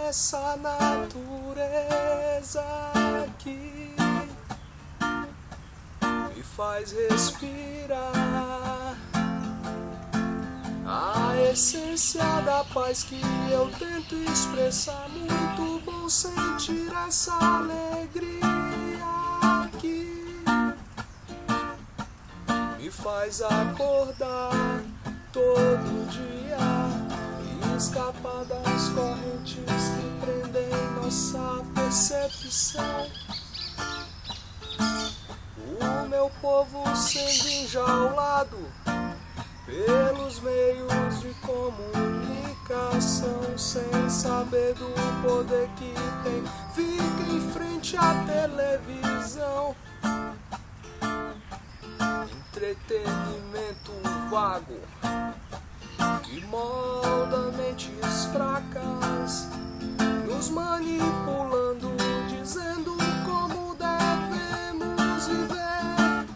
essa natureza que me faz respirar a essência da paz que eu tento expressar. Muito bom sentir essa alegria que me faz acordar todo dia e escapar das correntes que prendem nossa percepção. O meu povo sendo enjaulado pelos meios de comunicação, sem saber do poder que tem, fica em frente à televisão. Entretenimento vago que molda mentes fracas, nos manipulando, dizendo como devemos viver,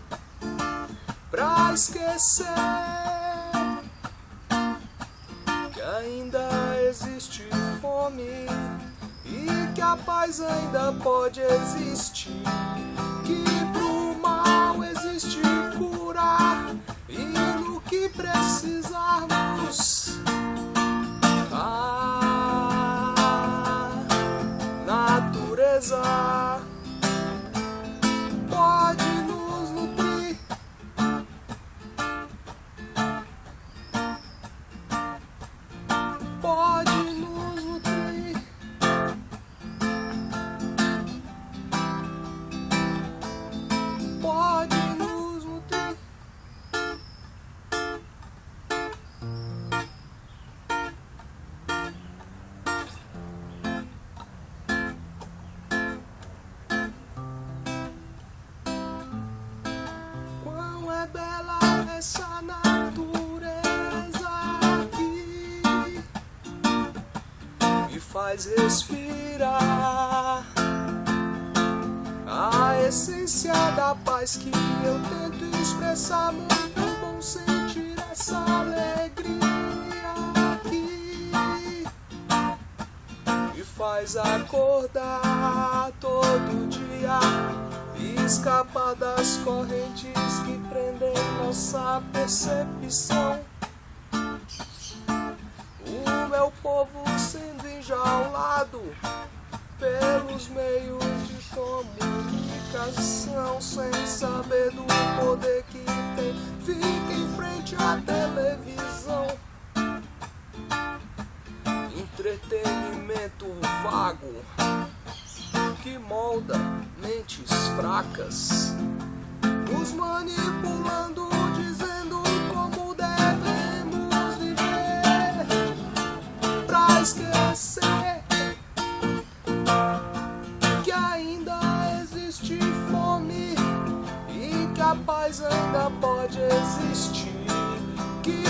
pra esquecer que ainda existe fome e que a paz ainda pode existir, que pro mal existe cura e no que precisarmos a natureza pode nos nutrir. Pode nos nutrir. Pode nos nutrir. Quão é bela essa natureza aqui, me faz respirar a essência da paz que eu tento expressar. Muito bom sentir essa alegria que me faz acordar todo dia e escapar das correntes que prendem nossa percepção. O meu povo sendo enjaulado pelos meios de comunicação, sem saber do poder que tem, fica em frente à televisão. Entretenimento vago que molda mentes fracas, nos manipulando, dizendo como devemos viver, pra esquecer que ainda existe fome e que a paz ainda pode existir, que